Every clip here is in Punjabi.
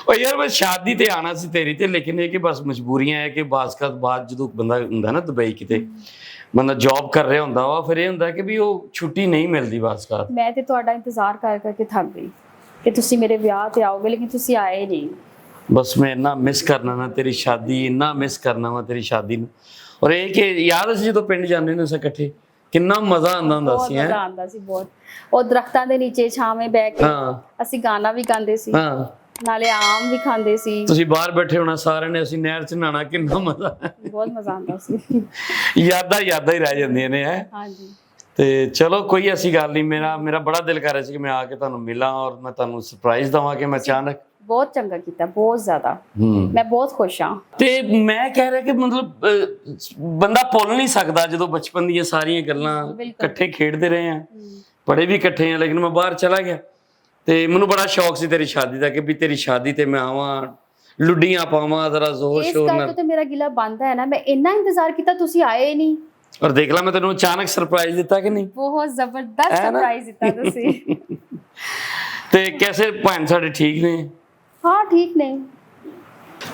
और यार मैं शादी ते आना सी तेरी ते, लेकिन ये कि बस मजबूरियां है कि बाद जो बंदा हुंदा ना दुबई किते बंदा जॉब कर रहा हुंदा वा, फिर ये हुंदा कि भी वो छुट्टी नहीं मिलती बाज़। मैं ते तुहाडा इंतजार कर करके थक गई कि तुसी मेरे ब्याह ते आओगे, लेकिन तुसी आए नहीं। बस मैं इन्ना मिस करना ना तेरी शादी, इन्ना मिस करना वा तेरी शादी नूं। और ये कि याद असीं जदों पिंड जांदे हुंदे सां इकट्ठे, किन्ना मज़ा आंदा हुंदा बहुत सी। मजा आंदा सी बहुत। ਉਹ ਦਰਖਤਾਂ ਦੇ ਨੀਚੇ ਛਾਵੇਂ ਬਹਿ ਕੇ ਅਸੀਂ ਗਾਣਾ ਵੀ ਗਾਉਂਦੇ ਸੀ, हाँ ਨਾਲੇ ਆਮ ਵੀ ਖਾਂਦੇ ਸੀ। ਤੁਸੀਂ ਬਾਹਰ ਬੈਠੇ ਹੋਣਾ ਸਾਰਿਆਂ ਨੇ, ਅਸੀਂ ਨਹਿਰ 'ਚ ਨਹਾਣਾ, ਕਿੰਨਾ ਮਜ਼ਾ। ਬਹੁਤ ਮਜ਼ਾ ਆਂਦਾ ਸੀ। ਯਾਦਾਂ ਹੀ ਰਹਿ ਜਾਂਦੀਆਂ ਨੇ ਹੈ। ਹਾਂਜੀ ਤੇ ਚਲੋ ਕੋਈ ਐਸੀ ਗੱਲ ਨਹੀਂ। ਮੇਰਾ ਬੜਾ ਦਿਲ ਕਰ ਰਿਹਾ ਸੀ ਕਿ ਮੈਂ ਆ ਕੇ ਤੁਹਾਨੂੰ ਮਿਲਾਂ ਔਰ ਮੈਂ ਤੁਹਾਨੂੰ ਸਰਪ੍ਰਾਈਜ਼ ਦਵਾਂ ਕਿ ਮੈਂ ਅਚਾਨਕ। ਬਹੁਤ ਚੰਗਾ ਕੀਤਾ, ਬਹੁਤ ਜ਼ਿਆਦਾ। ਮੈਂ ਬਹੁਤ ਖੁਸ਼ ਹਾਂ। ਤੇ ਮੈਂ ਕਹਿ ਰਿਹਾ ਕਿ ਮਤਲਬ ਬੰਦਾ ਭੁੱਲ ਨਹੀਂ ਸਕਦਾ ਜਦੋਂ ਬਚਪਨ ਦੀਆਂ ਸਾਰੀਆਂ ਗੱਲਾਂ, ਇਕੱਠੇ ਖੇਡਦੇ ਰਹੇ ਆ, ਪੜ੍ਹੇ ਵੀ ਇਕੱਠੇ ਆ, ਲੇਕਿਨ ਮੈਂ ਬਾਹਰ ਚਲਾ ਗਿਆ ਤੇ ਮੈਨੂੰ ਬੜਾ ਸ਼ੌਕ ਸੀ ਤੇਰੀ ਸ਼ਾਦੀ ਦਾ ਕਿ ਵੀ ਤੇਰੀ ਸ਼ਾਦੀ ਤੇ ਮੈਂ ਆਵਾਂ, ਲੁੱਡੀਆਂ ਪਾਵਾਂ ਜ਼ਰਾ ਜ਼ੋਰ ਸ਼ੋਰ ਨਾਲ। ਇਸ ਕਰਕੇ ਤੇ ਮੇਰਾ ਗਿਲਾ ਬੰਦਾ ਹੈ ਨਾ, ਮੈਂ ਇੰਨਾ ਇੰਤਜ਼ਾਰ ਕੀਤਾ, ਤੁਸੀਂ ਆਏ ਨਹੀਂ। ਔਰ ਦੇਖ ਲਾ ਮੈਂ ਤੈਨੂੰ ਅਚਾਨਕ ਸਰਪ੍ਰਾਈਜ਼ ਦਿੱਤਾ ਕਿ ਨਹੀਂ। ਬਹੁਤ ਜ਼ਬਰਦਸਤ ਸਰਪ੍ਰਾਈਜ਼ ਦਿੱਤਾ ਤੁਸੀਂ। ਤੇ ਕੈਸੇ ਭੈਣ ਸਾਡੇ ਠੀਕ ਨੇ? ਹਾਂ ਠੀਕ ਨੇ।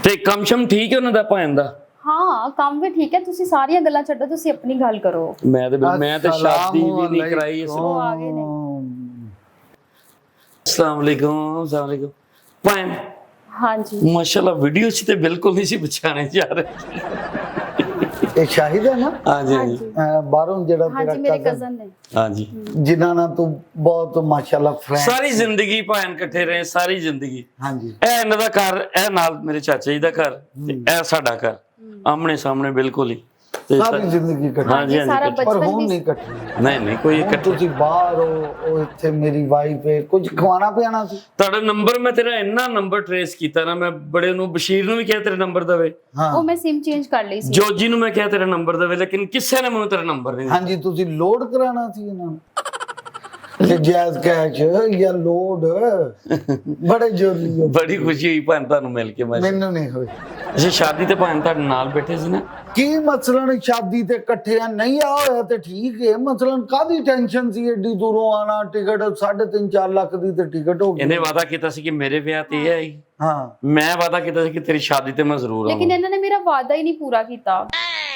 ਤੇ ਕਮਸ਼ਮ ਠੀਕ ਹੈ ਉਹਨਾਂ ਦਾ ਭੈਣ ਦਾ? ਹਾਂ ਕੰਮ ਵੀ ਠੀਕ ਹੈ। ਤੁਸੀਂ ਸਾਰੀਆਂ ਗੱਲਾਂ ਛੱਡੋ, ਤੁਸੀਂ ਆਪਣੀ ਗੱਲ ਕਰੋ। ਮੈਂ ਤੇ ਸ਼ਾਦੀ ਵੀ ਨਹੀਂ ਕਰਾਈ। ਉਹ ਆ ਗਏ ਨੇ। अस्सलाम वालेकुम। ਭੈਣ ਹਾਂਜੀ ਮਾਸ਼ਾਅੱਲਾ ਵੀਡੀਓ 'ਚ ਤੇ ਬਿਲਕੁਲ ਨਹੀਂ ਸੀ ਬਚਾਣੇ ਜਾ ਰਹੇ। ਇਹ ਸ਼ਾਹਿਦ ਹੈ ਨਾ? ਹਾਂਜੀ ਹਾਂਜੀ ਬਾਹਰੋਂ ਜਿਹੜਾ ਹਾਂਜੀ ਮੇਰੇ ਕਜ਼ਨ ਨੇ। ਹਾਂਜੀ ਜਿਨ੍ਹਾਂ ਨਾਲ ਤੂੰ ਬਹੁਤ ਮਾਸ਼ਾਅੱਲਾ ਫਰੈਂਡ। ਸਾਰੀ ਜ਼ਿੰਦਗੀ ਭੈਣ ਇਕੱਠੇ ਰਹੇ, ਸਾਰੀ ਜ਼ਿੰਦਗੀ। ਹਾਂਜੀ ਇਹ ਇਹਨਾਂ ਦਾ ਘਰ, ਇਹ ਨਾਲ ਮੇਰੇ ਚਾਚਾ ਜੀ ਦਾ ਘਰ ਤੇ ਇਹ ਸਾਡਾ ਘਰ, ਆਮਣੇ ਸਾਹਮਣੇ ਬਿਲਕੁਲ ਹੀ। ਸਾਰੀ ਜ਼ਿੰਦਗੀ ਕੱਟੀ। ਹਾਂਜੀ ਸਾਰਾ ਹਾਂਜੀ ਪਰ ਬਚਪਨ ਹੁਣ ਵੀ। ਨਹੀਂ ਕੱਟੀ। ਨਹੀਂ ਕੋਈ ਹੁਣ ਇਕੱਠੇ। ਤੁਸੀਂ ਬਾਹਰ ਹੋ, ਉਹ ਇੱਥੇ ਮੇਰੀ ਵਾਈਫ ਹੈ, ਕੁਝ ਖਵਾਣਾ ਪਿਆਣਾ ਸੀ। ਤੁਹਾਡਾ ਨੰਬਰ ਮੈਂ ਤੇਰਾ ਇੰਨਾ ਨੰਬਰ ਟ੍ਰੇਸ ਕੀਤਾ ਨਾ, ਮੈਂ ਬੜੇ ਨੂੰ ਬਸ਼ੀਰ ਨੂੰ ਵੀ ਕਿਹਾ ਤੇਰਾ ਨੰਬਰ ਦੇਵੇ, ਉਹ ਮੈਂ ਸਿਮ ਚੇਂਜ ਕਰ ਲਈ ਸੀ। ਜੋਜੀ ਨੂੰ ਮੈਂ ਕਿਹਾ ਤੇਰਾ ਨੰਬਰ ਦੇਵੇ, ਲੇਕਿਨ ਕਿਸੇ ਨੇ ਮੈਨੂੰ ਤੇਰਾ ਨੰਬਰ ਨਹੀਂ ਦਿੱਤਾ। ਹਾਂਜੀ ਤੁਸੀਂ ਲੋਡ ਕਰਾਣਾ ਸੀ ਇਹਨਾਂ ਨੂੰ, ਜਾਇਜ਼ ਕੈਸ਼ ਜਾਂ ਲੋਡ। ਬੜੇ ਜੋਲੀ ਹੋ। ਬੜੀ ਖੁਸ਼ੀ ਹੋਈ ਭੈਣ ਤੁਹਾਨੂੰ ਮਿਲ ਕੇ। ਮੈਨੂੰ ਨਹੀਂ ਹੋਈ। ਅਸੀਂ ਸ਼ਾਦੀ ਤੇ ਭੈਣ ਤੁਹਾਡੇ ਨਾਲ ਬੈਠੇ ਸੀ ਨਾ। ਕੀ ਮਸਲਨ ਸ਼ਾਦੀ ਤੇ ਇਕੱਠੇ ਆ, ਨਹੀਂ ਆ ਹੋਇਆ ਤੇ ਠੀਕ ਹੈ। ਮਸਲਨ ਕਾਦੀ ਟੈਨਸ਼ਨ ਸੀ ਏਡੀ ਦੂਰੋਂ ਆਣਾ? ਟਿਕਟ 3.5-4 ਲੱਖ ਦੀ ਤੇ ਟਿਕਟ ਹੋ ਗਈ। ਇਹਨੇ ਵਾਅਦਾ ਕੀਤਾ ਸੀ ਕਿ ਮੇਰੇ ਵਿਆਹ ਤੇ ਇਹ ਆਈ, ਹਾਂ ਮੈਂ ਵਾਅਦਾ ਕੀਤਾ ਸੀ ਕਿ ਤੇਰੀ ਸ਼ਾਦੀ ਤੇ ਮੈਂ ਜ਼ਰੂਰ ਆਵਾਂ। ਲੇਕਿਨ ਇਹਨਾਂ ਨੇ ਮੇਰਾ ਵਾਅਦਾ ਹੀ ਨਹੀਂ ਪੂਰਾ ਕੀਤਾ।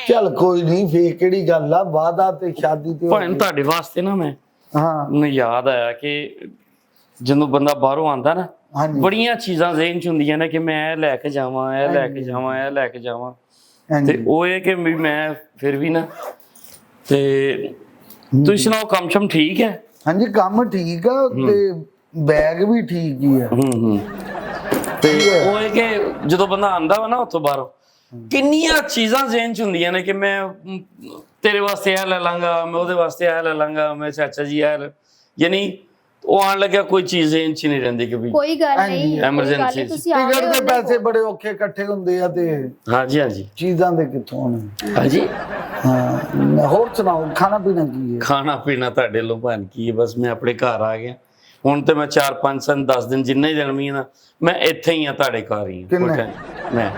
ਚੱਲ ਕੋਈ ਨਹੀਂ, ਫੇਰ ਕਿਹੜੀ ਗੱਲ ਆ, ਵਾਅਦਾ ਤੇ ਸ਼ਾਦੀ ਤੇ। ਭੈਣ ਤੁਹਾਡੇ ਵਾਸਤੇ ਨਾ ਮੈਂ ਹਾਂ ਮੈਨੂੰ ਯਾਦ ਆਇਆ ਕਿ ਜਦੋਂ ਬੰਦਾ ਬਾਹਰੋਂ ਆਂਦਾ ਨਾ, ਹਾਂਜੀ ਬੜੀਆਂ ਚੀਜ਼ਾਂ ਜ਼ਿਹਨ 'ਚ ਹੁੰਦੀਆਂ ਨੇ ਕਿ ਮੈਂ ਇਹ ਲੈ ਕੇ ਜਾਵਾਂ, ਇਹ ਲੈ ਕੇ ਜਾਵਾਂ, ਇਹ ਲੈ ਕੇ ਜਾਵਾਂ। ਹਾਂਜੀ। ਤੇ ਉਹ ਇਹ ਕਿ ਵੀ ਮੈਂ ਫਿਰ ਵੀ ਨਾ। ਤੇ ਤੁਸੀਂ ਸੁਣਾਓ ਕੰਮ ਸ਼ਮ ਠੀਕ ਹੈ? ਹਾਂਜੀ ਕੰਮ ਠੀਕ ਆ ਤੇ ਬੈਗ ਵੀ ਠੀਕ ਹੀ ਆ। ਤੇ ਉਹ ਇਹ ਕਿ ਜਦੋਂ ਬੰਦਾ ਆਂਦਾ ਵਾ ਨਾ ਉੱਥੋਂ ਬਾਹਰੋਂ, ਕਿੰਨੀਆਂ ਚੀਜ਼ਾਂ ਜ਼ਿਹਨ 'ਚ ਹੁੰਦੀਆਂ ਨੇ ਕਿ ਮੈਂ ਤੇਰੇ ਵਾਸਤੇ ਇਹ ਲੈ ਲਾਂਗਾ, ਮੈਂ ਉਹਦੇ ਵਾਸਤੇ ਇਹ ਲੈ ਲਾਂਗਾ, ਮੈਂ ਚਾਚਾ ਜੀ ਇਹ, ਯਾਨੀ ਉਹ ਆਣ ਲੱਗਿਆ ਕੋਈ ਚੀਜ਼ ਜ਼ਿਹਨ 'ਚ ਨਹੀਂ ਰਹਿੰਦੀ ਕਿ ਵੀ ਕੋਈ ਗੱਲ ਨਹੀਂ, ਐਮਰਜੈਂਸੀ ਤੁਸੀਂ ਆ ਟਿਕਟ ਦੇ ਪੈਸੇ ਬੜੇ ਔਖੇ ਇਕੱਠੇ ਹੁੰਦੇ ਆ ਤੇ ਹਾਂਜੀ ਹਾਂਜੀ ਚੀਜ਼ਾਂ ਦੇ ਕਿੱਥੋਂ ਆਉਣੇ। ਹਾਂਜੀ। ਹਾਂ ਹੋਰ ਸੁਣਾਓ, ਖਾਣਾ ਪੀਣਾ ਕੀ ਹੈ? ਖਾਣਾ ਪੀਣਾ ਤੁਹਾਡੇ ਲੋ ਭੈਣ ਕੀ ਹੈ, ਬਸ ਮੈਂ ਆਪਣੇ ਘਰ ਆ ਗਿਆ ਹੁਣ ਤੇ ਮੈਂ 4-5 10 ਦਿਨ ਜਿੰਨੇ ਹੀ ਦਿਨ ਵੀ ਨਾ ਮੈਂ ਇੱਥੇ ਹੀ ਆ, ਤੁਹਾਡੇ ਘਰ ਹੀ ਆ ਮੈਂ।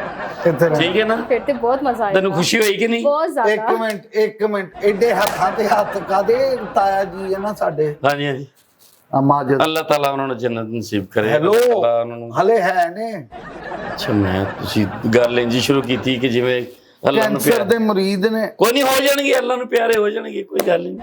ਇੱਥੇ ਰਹਿ। ਠੀਕ ਹੈ ਨਾ? ਫਿਰ ਤੇ ਬਹੁਤ ਮਜ਼ਾ ਆਇਆ। ਤੈਨੂੰ ਖੁਸ਼ੀ ਹੋਈ ਕਿ ਨਹੀਂ? ਬਹੁਤ ਜ਼ਿਆਦਾ। ਇੱਕ ਮਿੰਟ ਏਡੇ ਹੱਥਾਂ ਤੇ ਹੱਥ ਕਾਦੇ? ਤਾਇਆ ਜੀ ਹੈ ਨਾ ਸਾਡੇ, ਹਾਂਜੀ ਹਾਂਜੀ। ਮਾਜਦ, ਅੱਲਾਹ ਤਾਲਾ ਉਹਨਾਂ ਨੂੰ ਜੰਨਤ ਨਸੀਬ ਕਰੇ। ਹੈਲੋ ਅੱਲਾਹ ਉਹਨਾਂ ਨੂੰ। ਹਲੇ ਹੈ ਨੇ। ਅੱਛਾ ਮੈਂ ਤੁਸੀਂ ਗੱਲ ਇੰਜੀ ਸ਼ੁਰੂ ਕੀਤੀ ਕਿ ਜਿਵੇਂ ਅੱਲਾਹ ਨੂੰ ਕੈਂਸਰ ਦੇ ਮਰੀਜ਼ ਨੇ। ਕੋਈ ਨਹੀਂ, ਹੋ ਜਾਣਗੇ, ਅੱਲਾਹ ਨੂੰ ਪਿਆਰੇ ਹੋ ਜਾਣਗੇ, ਕੋਈ ਗੱਲ ਨਹੀਂ।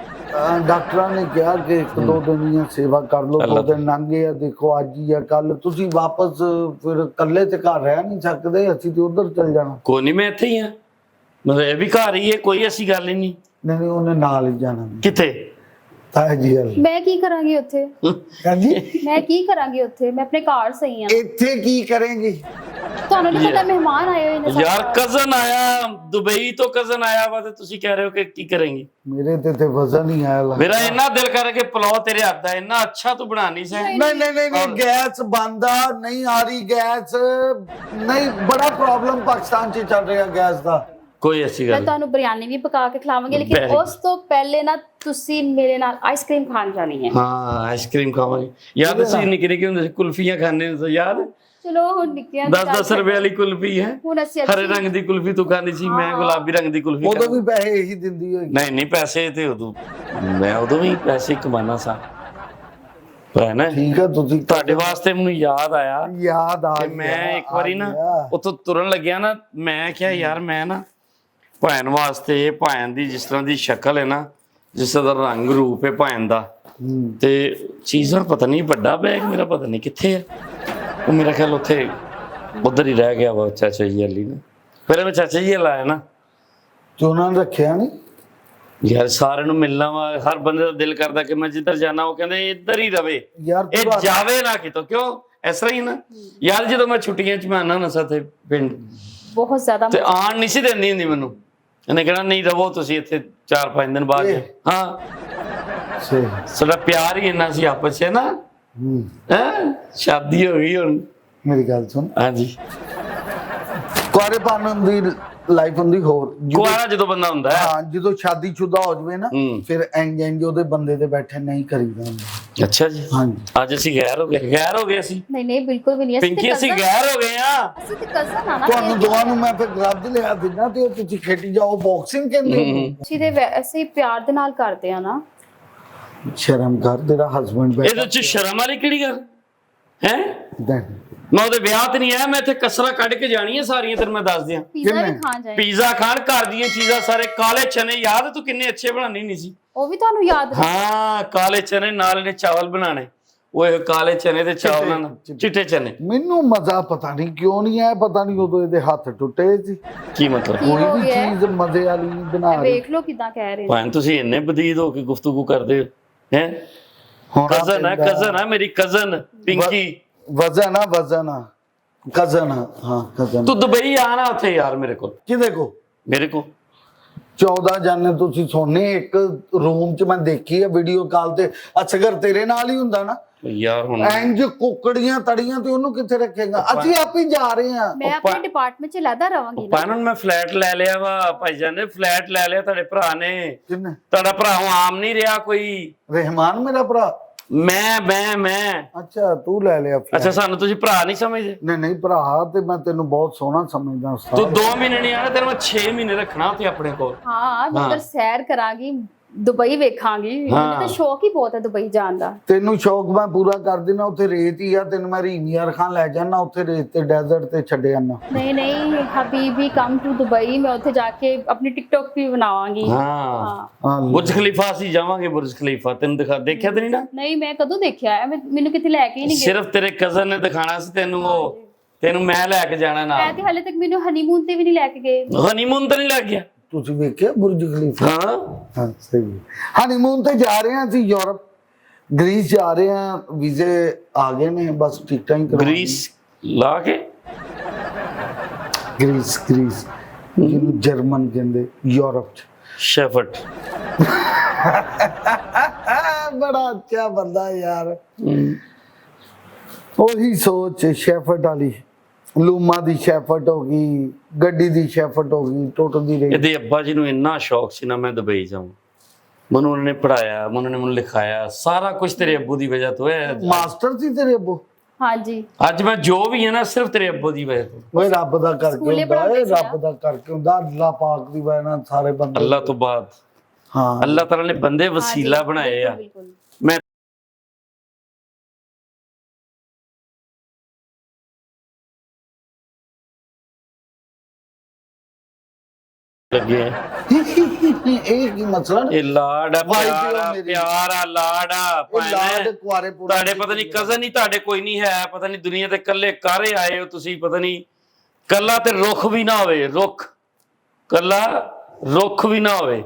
ਡਾਕਟਰਾਂ ਨੇ ਕਿਹਾ ਕਿ 1-2 ਦਿਨ ਦੀ ਸੇਵਾ ਕਰ ਲਓ। 2 ਦਿਨ ਲੰਘੇ ਆ, ਦੇਖੋ ਅੱਜ ਹੀ ਆ ਕੱਲ। ਤੁਸੀਂ ਵਾਪਸ ਫਿਰ ਇਕੱਲੇ ਤੇ ਘਰ ਰਹਿ ਨਹੀਂ ਸਕਦੇ, ਅਸੀਂ ਤੇ ਉਧਰ ਚਲ ਜਾਣਾ। ਕੋਈ ਨਹੀਂ, ਮੈਂ ਇੱਥੇ ਹੀ ਆ, ਮਤਲਬ ਇਹ ਵੀ ਘਰ ਹੀ ਹੈ, ਕੋਈ ਐਸੀ ਗੱਲ ਹੀ ਨਹੀਂ। ਨਹੀਂ ਉਹਨੇ ਨਾਲ ਹੀ ਜਾਣਾ। ਕਿੱਥੇ? ਤਾਇਆ ਜੀ ਹਲ। ਮੈਂ ਕੀ ਕਰਾਂਗੀ ਉੱਥੇ? ਹਾਂਜੀ ਮੈਂ ਕੀ ਕਰਾਂਗੀ ਉੱਥੇ? ਮੈਂ ਆਪਣੇ ਘਰ ਸਹੀ ਆ। ਇੱਥੇ ਕੀ ਕਰੇਂਗੀ? ਤੁਹਾਨੂੰ ਨਹੀਂ ਪਤਾ ਮਹਿਮਾਨ ਆਏ ਹੋਏ ਨੇ ਯਾਰ ਕਜ਼ਨ ਆਇਆ ਦੁਬਈ ਤੋਂ, ਕਜ਼ਨ ਆਇਆ ਵਾ ਤੇ ਤੁਸੀਂ ਕਹਿ ਰਹੇ ਹੋ ਕਿ ਕੀ ਕरेंगे? ਮੇਰੇ ਤੇ ਵਜ਼ਨ ਹੀ ਆਇਆ ਲੱਗਦਾ। ਮੇਰਾ ਇੰਨਾ ਦਿਲ ਕਰ ਕਿ ਪੁਲਾਓ ਤੇਰੇ ਹੱਥ ਦਾ ਇੰਨਾ ਅੱਛਾ ਤੂੰ ਬਣਾਣੀ ਸੀ। ਨਹੀਂ ਗੈਸ ਬੰਦ ਆ, ਨਹੀਂ ਆ ਰਹੀ ਗੈਸ। ਨਹੀਂ ਬੜਾ ਪ੍ਰੋਬਲਮ ਪਾਕਿਸਤਾਨ 'ਚ ਚੱਲ ਰਿਹਾ ਗੈਸ ਦਾ। ਕੋਈ ਐਸੀ ਮੈਂ ਗੱਲ ਤੁਹਾਨੂੰ ਬਿਰਿਆਨੀ ਵੀ ਪਕਾ ਕੇ ਖਿਲਾਵਾਂਗੀ, ਲੇਕਿਨ ਉਸ ਤੋਂ ਪਹਿਲੇ ਨਾ ਤੁਸੀਂ ਮੇਰੇ ਨਾਲ ਆਈਸਕ੍ਰੀਮ ਖਾਣ ਜਾਣੀ ਹੈ। ਹਾਂ ਆਈਸਕ੍ਰੀਮ ਖਾਵਾਂਗੇ। ਯਾਦ ਅਸੀਂ ਨਿੱਕੇ ਨਿੱਕੇ ਹੁੰਦੇ ਸੀ ਕੁਲਫੀਆਂ ਖਾਣੇ ਹੁੰਦੇ ਸੀ, ਯਾਦ? ਚਲੋ ਹੁਣ ਨਿੱਕਿਆਂ 10-10 ਰੁਪਏ ਵਾਲੀ ਕੁਲਫੀ ਹੈ, ਹੁਣ ਅਸੀਂ ਹਰੇ ਰੰਗ ਦੀ ਕੁਲਫੀ ਤੂੰ ਖਾਣੀ ਸੀ, ਮੈਂ ਗੁਲਾਬੀ ਰੰਗ ਦੀ ਕੁਲਫੀ। ਉਦੋਂ ਵੀ ਪੈਸੇ ਇਹੀ ਦਿੰਦੀ ਹੋਈ। ਨਹੀਂ ਪੈਸੇ ਤੇ ਉਦੋਂ ਮੈਂ ਉਦੋਂ ਵੀ ਪੈਸੇ ਕਮਾਨਾ ਸਾਂ। ਭੈਣ ਠੀਕ ਹੈ ਤੁਸੀਂ ਤੁਹਾਡੇ ਵਾਸਤੇ ਮੈਨੂੰ ਯਾਦ ਆਇਆ ਯਾਦ ਆ ਕਿ ਗਿਆ, ਮੈਂ ਇੱਕ ਆ ਵਾਰੀ ਨਾ ਗਿਆ। ਉੱਥੋਂ ਤੁਰਨ ਲੱਗਿਆ ਨਾ, ਮੈਂ ਕਿਹਾ ਯਾਰ ਮੈਂ ਨਾ ਭੈਣ ਵਾਸਤੇ, ਭੈਣ ਦੀ ਜਿਸ ਤਰ੍ਹਾਂ ਦੀ ਸ਼ਕਲ ਹੈ ਨਾ, ਜਿਸ ਤਰ੍ਹਾਂ ਦਾ ਰੰਗ ਰੂਪ ਹੈ ਭੈਣ ਦਾ, ਤੇ ਚੀਜ਼ਾਂ ਪਤਾ ਨਹੀਂ, ਵੱਡਾ ਬੈਗ ਮੇਰਾ ਪਤਾ ਨਹੀਂ ਕਿੱਥੇ ਹੈ। ਉਹ ਮੇਰਾ ਖਿਆਲ ਉੱਥੇ ਉਧਰ ਹੀ ਰਹਿ ਗਿਆ ਵਾ ਚਾਚਾ ਜੀ ਵਾਲੀ ਨੇ। ਪਹਿਲਾਂ ਮੈਂ ਚਾਚਾ ਜੀ ਲਾਇਆ ਨਾ, ਤੇ ਉਹਨਾਂ ਨੇ ਰੱਖਿਆ ਨਹੀਂ ਯਾਰ ਸਾਰਿਆਂ ਨੂੰ ਮਿਲਣਾ ਵਾ, ਹਰ ਬੰਦੇ ਦਾ ਦਿਲ ਕਰਦਾ ਕਿ ਮੈਂ ਜਿੱਧਰ ਜਾਣਾ ਉਹ ਕਹਿੰਦੇ ਇੱਧਰ ਹੀ ਰਵੇ, ਯਾਰ ਇਹ ਜਾਵੇ ਨਾ ਕਿਤੋਂ। ਕਿਉਂ ਇਸ ਤਰ੍ਹਾਂ ਹੀ ਨਾ ਯਾਰ, ਜਦੋਂ ਮੈਂ ਛੁੱਟੀਆਂ 'ਚ ਮੈਂ ਆਉਣਾ ਨਾ ਸਾਥੇ ਪਿੰਡ, ਬਹੁਤ ਜ਼ਿਆਦਾ ਤੇ ਆਣ ਨਹੀਂ ਸੀ ਦਿੰਦੀ ਹੁੰਦੀ ਮੈਨੂੰ, ਇਹਨੇ ਕਹਿਣਾ ਨਹੀਂ ਰਵੋ ਤੁਸੀਂ ਇੱਥੇ 4-5 ਦਿਨ ਬਾਅਦ। ਹਾਂ ਸਹੀ ਸਾਡਾ ਪਿਆਰ ਹੀ ਇੰਨਾ ਸੀ ਆਪਸ 'ਚ ਨਾ। ਸ਼ਾਦੀ ਹੋ ਗਈ ਹੁਣ। ਮੇਰੀ ਗੱਲ ਸੁਣ, ਹਾਂਜੀ ਕੁਆਰੇਪਨ ਦੀ ਲਾਈਫ ਹੁੰਦੀ ਹੋਰ, ਕੁਆਰਾ ਜਦੋਂ ਬੰਦਾ ਹੁੰਦਾ ਹੈ। ਹਾਂ ਜਦੋਂ ਸ਼ਾਦੀशुदा ਹੋ ਜਵੇ ਨਾ, ਫਿਰ ਇੰਜ ਉਹਦੇ ਬੰਦੇ ਦੇ ਬੈਠੇ ਨਹੀਂ ਕਰੀਦਾ ਹੁੰਦਾ। ਅੱਛਾ ਜੀ, ਹਾਂਜੀ ਅੱਜ ਅਸੀਂ ਗੈਰ ਹੋ ਗਏ ਅਸੀਂ। ਨਹੀਂ ਬਿਲਕੁਲ ਵੀ ਨਹੀਂ। ਪਿੰਕੀ ਅਸੀਂ ਗੈਰ ਹੋ ਗਏ ਆ। ਅਸੀਂ ਤੇ ਕਜ਼ਨ ਆ ਨਾ। ਤੁਹਾਨੂੰ ਦੋਵਾਂ ਨੂੰ ਮੈਂ ਫਿਰ ਗਲੱਵ ਲਿਆ ਦਿੰਦਾ ਤੇ ਉਹ ਤੁਸੀਂ ਖੇਡੀ ਜਾਓ ਬਾਕਸਿੰਗ ਕਹਿੰਦੇ। ਅਸੀਂ ਤੇ ਵੈਸੇ ਹੀ ਪਿਆਰ ਦੇ ਨਾਲ ਕਰਦੇ ਆ ਨਾ। ਸ਼ਰਮ ਕਰ, ਤੇਰਾ ਹਸਬੰਡ ਇਹਦੇ ਵਿੱਚ ਸ਼ਰਮ ਵਾਲੀ ਕਿਹੜੀ ਗੱਲ ਹੈ? ਬੈਠਾ ਮੈਂ ਉਹਦੇ ਵਿਆਹ ਤੇ ਨਹੀਂ ਆਇਆ, ਮੈਂ ਇੱਥੇ ਕਸਰਾਂ ਕੱਢ ਕੇ ਜਾਣੀਆਂ ਸਾਰੀਆਂ, ਤੈਨੂੰ ਮੈਂ ਦੱਸ ਦਿਆਂ। ਪੀਜ਼ਾ ਵੀ ਖਾਣ ਜਾਏ। ਪੀਜ਼ਾ ਖਾਣ, ਘਰ ਦੀਆਂ ਚੀਜ਼ਾਂ, ਸਾਰੇ ਕਾਲੇ ਚਨੇ ਯਾਦ ਤੂੰ ਕਿੰਨੇ ਅੱਛੇ ਬਣਾਉਂਦੀ ਨਹੀਂ ਸੀ? ਉਹ ਵੀ ਤੁਹਾਨੂੰ ਯਾਦ ਹੈ? ਹਾਂ ਕਾਲੇ ਚਨੇ ਨਾਲ ਇਹਨੇ ਚਾਵਲ ਬਣਾਣੇ, ਉਹ ਕਾਲੇ ਚਨੇ ਤੇ ਚਾਵਲਾਂ ਨਾਲ ਚਿੱਟੇ ਚਨੇ। ਮੈਨੂੰ ਮਜ਼ਾ ਪਤਾ ਨਹੀਂ ਕਿਉਂ ਨਹੀਂ ਆਇਆ, ਪਤਾ ਨਹੀਂ ਉਦੋਂ ਇਹਦੇ ਹੱਥ ਟੁੱਟੇ ਸੀ। ਕੀ ਮਤਲਬ? ਕੋਈ ਵੀ ਚੀਜ਼ ਮਜ਼ੇ ਵਾਲੀ ਨਹੀਂ ਬਣਾ ਰਹੀ। ਵੇਖ ਲਓ ਕਿਦਾਂ ਕਹਿ ਰਹੇ ਭਾਂ ਤੁਸੀਂ ਇੰਨੇ ਬਦੀਦ ਹੋ ਕੇ ਗੁਫ਼ਤਗੂ ਕਰਦੇ ਹੋ ਹੈ। ਕਜ਼ਨ ਹੈ ਮੇਰੀ ਕਜ਼ਨ ਪਿੰਕੀ। ਵਜ਼ਨ ਆ ਕਜ਼ਨ। ਹਾਂ ਕਜ਼ਨ। ਤੂੰ ਦੁਬਈ ਆਣਾ ਉੱਥੇ ਯਾਰ ਮੇਰੇ ਕੋਲ। ਕਿਹਦੇ ਕੋ? ਮੇਰੇ ਕੋਲ 14 ਜਣੇ ਤੁਸੀਂ ਸੋਨੇ ਇੱਕ ਰੂਮ 'ਚ ਮੈਂ ਦੇਖੀ ਹੈ ਵੀਡੀਓ ਕਾਲ ਤੇ। ਅਸਗਰ ਤੇਰੇ ਨਾਲ ਹੀ ਹੁੰਦਾ ਨਾ ਯਾਰ, ਹੁਣ ਇੰਜ ਕੁੱਕੜੀਆਂ ਤੜੀਆਂ ਤੇ ਉਹਨੂੰ ਕਿੱਥੇ ਰੱਖੇਗਾ? ਅਸੀਂ ਆਪ ਹੀ ਜਾ ਰਹੇ ਹਾਂ। ਮੈਂ ਆਪਣੇ ਡਿਪਾਰਟਮੈਂਟ 'ਚ ਲੈਦਾ ਰਵਾਂਗੀ ਨਾ। ਪਾਣਨ ਮੈਂ ਫਲੈਟ ਲੈ ਲਿਆ ਵਾ, ਭਾਈਜਾਨ ਨੇ ਫਲੈਟ ਲੈ ਲਿਆ ਤੁਹਾਡੇ ਭਰਾ ਨੇ। ਕਿੰਨੇ? ਤੁਹਾਡਾ ਭਰਾ ਆਮ ਨਹੀਂ ਰਿਹਾ ਕੋਈ। ਰਹਿਮਾਨ ਮੇਰਾ ਭਰਾ? ਮੈਂ ਅੱਛਾ ਤੂੰ ਲੈ ਲਿਆ ਫਲੈਟ। ਅੱਛਾ ਸਾਨੂੰ ਤੁਸੀਂ ਭਰਾ ਨਹੀਂ ਸਮਝਦੇ? ਨਹੀਂ ਭਰਾ ਤੇ ਮੈਂ ਤੈਨੂੰ ਬਹੁਤ ਸੋਹਣਾ ਸਮਝਦਾ ਉਸਤਾਦ। ਤੂੰ 2 ਮਹੀਨੇ ਨਹੀਂ ਆਣਾ, ਤੈਨੂੰ ਮੈਂ 6 ਮਹੀਨੇ ਰੱਖਣਾ ਉੱਥੇ ਆਪਣੇ ਕੋਲ। ਹਾਂ ਮੈਂ ਉਧਰ ਸੈਰ ਕਰਾਂਗੀ, ਦੁਬਈ ਵੇਖਾਂਗੀ। ਮੈਨੂੰ ਤਾਂ ਸ਼ੌਕ ਹੀ ਬਹੁਤ ਹੈ ਦੁਬਈ ਜਾਣ ਦਾ। ਤੈਨੂੰ ਸ਼ੌਕ ਮੈਂ ਪੂਰਾ ਕਰ ਦੇਣਾ। ਉੱਥੇ ਰੇਤ ਹੀ ਆ, ਤੈਨੂੰ ਮੈਂ ਰੀਨੀਅਰ ਖਾਨ ਲੈ ਜਾਣਾ, ਉੱਥੇ ਰੇਤ ਤੇ ਡੈਜ਼ਰਟ ਤੇ ਛੱਡ ਜਾਣਾ। ਨਹੀਂ ਹਬੀਬੀ ਕਮ ਟੂ ਦੁਬਈ। ਮੈਂ ਉੱਥੇ ਜਾ ਕੇ ਆਪਣੀ ਟਿਕਟੌਕ ਵੀ ਬਣਾਵਾਂਗੀ। ਹਾਂ ਬੁਰਜ ਖਲੀਫਾ ਅਸੀਂ ਜਾਵਾਂਗੇ। ਬੁਰਜ ਖਲੀਫਾ ਤੈਨੂੰ ਦੇਖਿਆ ਤੇ ਨਹੀਂ ਨਾ? ਨਹੀਂ ਮੈਂ ਕਦੋਂ ਦੇਖਿਆ ਹੈ, ਮੈਨੂੰ ਕਿਤੇ ਲੈ ਕੇ ਹੀ ਨਹੀਂ ਗਏ। ਸਿਰਫ ਤੇਰੇ ਕਜ਼ਨ ਨੇ ਦਿਖਾਣਾ ਸੀ ਤੈਨੂੰ, ਉਹ ਤੈਨੂੰ ਮੈਂ ਲੈ ਕੇ ਜਾਣਾ ਨਾਲ। ਮੈਂ ਤੇ ਹਾਲੇ ਤੱਕ ਮੈਨੂੰ ਹਨੀਮੂਨ ਤੇ ਵੀ ਨਹੀਂ ਲੈ ਕੇ ਗਏ। ਹਨੀਮੂਨ ਤੇ ਨਹੀਂ ਲੱਗ ਗਿਆ? ਤੁਸੀਂ ਵੇਖਿਆ ਬੁਰਜ ਖਲੀਫਾ? ਹਾਂ ਸਹੀ। ਹਨੀਮੂਨ ਤੇ ਜਾ ਰਹੇ ਹਾਂ ਅਸੀਂ, ਯੂਰਪ ਗ੍ਰੀਸ ਜਾ ਰਹੇ ਹਾਂ। ਵੀਜ਼ੇ ਆ ਗਏ ਨੇ, ਬਸ ਟਿਕਟਾਂ ਹੀ ਕਰਵਾ। ਗ੍ਰੀਸ ਲਾ ਕੇ? ਗ੍ਰੀਸ ਜਿਹਨੂੰ ਜਰਮਨ ਕਹਿੰਦੇ ਯੂਰਪ ਚ। ਸ਼ੈਫਰਡ ਬੜਾ ਅੱਛਾ ਬੰਦਾ ਯਾਰ। ਉਹੀ ਸੋਚ ਸ਼ੈਫਰਡ ਵਾਲੀ। ਲੂਮਾ ਦੀ ਸ਼ੈਫਰਡ ਹੋ ਗਈ, ਗੱਡੀ ਦੀ ਸ਼ੈਫਰਡ ਹੋ ਗਈ, ਟੁੱਟਦੀ ਰਹੀ। ਇਹਦੇ ਅੱਬਾ ਜੀ ਨੂੰ ਇੰਨਾ ਸ਼ੌਕ ਸੀ ਨਾ ਮੈਂ ਦੁਬਈ ਜਾਵਾਂ। ਮੈਨੂੰ ਉਹਨਾਂ ਨੇ ਪੜਾਇਆ, ਉਹਨਾਂ ਨੇ ਮੈਨੂੰ ਲਿਖਾਇਆ, ਸਾਰਾ ਕੁਝ ਤੇਰੇ ਅੱਬੂ ਦੀ ਵਜ੍ਹਾ ਤੋਂ ਹੈ। ਮਾਸਟਰ ਸੀ ਤੇਰੇ ਅੱਬੂ? ਹਾਂਜੀ। ਅੱਜ ਮੈਂ ਜੋ ਵੀ ਹੈ ਨਾ ਸਿਰਫ ਤੇਰੇ ਅੱਬੂ ਦੀ ਵਜ੍ਹਾ ਤੋਂ। ਓਏ ਰੱਬ ਦਾ ਕਰਕੇ ਹੁੰਦਾ ਹੈ, ਰੱਬ ਦਾ ਕਰਕੇ ਹੁੰਦਾ। ਅੱਲਾਹ ਪਾਕ ਦੀ ਵਜ੍ਹਾ ਨਾਲ ਸਾਰੇ ਬੰਦੇ। ਅੱਲਾਹ ਤੋਂ ਬਾਅਦ ਹਾਂ ਅੱਲਾਹ ਤਾਲਾ ਨੇ ਬੰਦੇ ਵਸੀਲਾ ਬਣਾਏ ਆ। ਮੈਂ ਲੱਗੇ ਇਹ ਕੀ ਮਸਲਾ? ਇਹ ਲਾੜ ਆ, ਵਾਹਿਗੁਰੂ ਪਿਆਰ ਆ, ਮੇਰੀ। ਪਿਆਰ ਆ, ਲਾੜ ਆ। ਇਹ ਲਾਡ ਕੁਆਰੇ ਪੂਰਾ ਤੁਹਾਡੇ ਪਤਾ ਨਹੀਂ ਕਜ਼ਨ ਹੀ ਤੁਹਾਡੇ ਕੋਈ ਨਹੀਂ ਹੈ, ਪਤਾ ਨਹੀਂ ਦੁਨੀਆ ਤੇ ਇਕੱਲੇ ਕਾਰੇ ਆਏ ਹੋ ਤੁਸੀਂ, ਪਤਾ ਨਹੀਂ ਕੱਲਾ ਤੇ ਰੁੱਖ ਵੀ ਨਾ ਹੋਵੇ, ਕੱਲਾ ਰੁੱਖ ਵੀ ਨਾ ਹੋਵੇ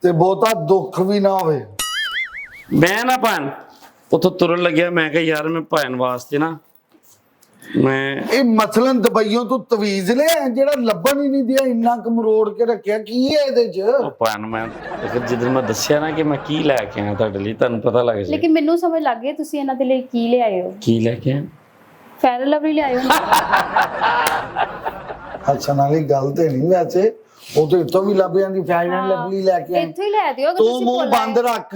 ਤੇ ਬਹੁਤਾ ਦੁੱਖ ਵੀ ਨਾ ਹੋਵੇ। ਮੈਂ ਨਾ ਭੈਣ ਉੱਥੋਂ ਤੁਰਨ ਲੱਗਿਆ, ਮੈਂ ਕਿਹਾ ਯਾਰ ਮੈਂ ਭੈਣ ਵਾਸਤੇ ਨਾ ਮੈਂ ਇਹ ਮਸਲਨ ਦੁਬਈਓਂ ਤੋਂ ਤਵੀਜ਼ ਲਿਆ ਜਿਹੜਾ ਲੱਭਣ ਹੀ ਨਹੀਂ ਦਿਆ, ਇੰਨਾ ਕਮਰੋੜ ਕੇ ਰੱਖਿਆ। ਕੀ ਹੈ ਇਹਦੇ ਚ? ਉਹ ਭੈਣ ਮੈਂ ਜਦੋਂ ਮੈਂ ਦੱਸਿਆ ਨਾ ਕਿ ਮੈਂ ਕੀ ਲੈ ਕੇ ਆਇਆ ਤੁਹਾਡੇ ਲਈ, ਤੁਹਾਨੂੰ ਪਤਾ ਲੱਗ ਜਾਏ। ਲੇਕਿਨ ਮੈਨੂੰ ਸਮਝ ਲੱਗ ਗਈ ਤੁਸੀਂ ਇਹਨਾਂ ਦੇ ਲਈ ਕੀ ਲਿਆਏ ਹੋ। ਕੀ ਲੈ ਕੇ ਆਇਆ? ਫੇਅਰ ਲਵਲੀ ਲਿਆਏ ਹੋ। ਹੱਸਣ ਵਾਲੀ ਗੱਲ ਤੇ ਨਹੀਂ ਵੈਸੇ, ਉਹ ਤੇ ਇੱਥੋਂ ਵੀ ਲੱਭ ਜਾਂਦੀ। ਫੈਸ਼ਨ ਲਵਲੀ ਲੈ ਕੇ ਆਈ। ਇੱਥੋਂ ਹੀ ਲੈ ਦਿਓ। ਤੂੰ ਮੂੰਹ ਬੰਦ ਰੱਖ,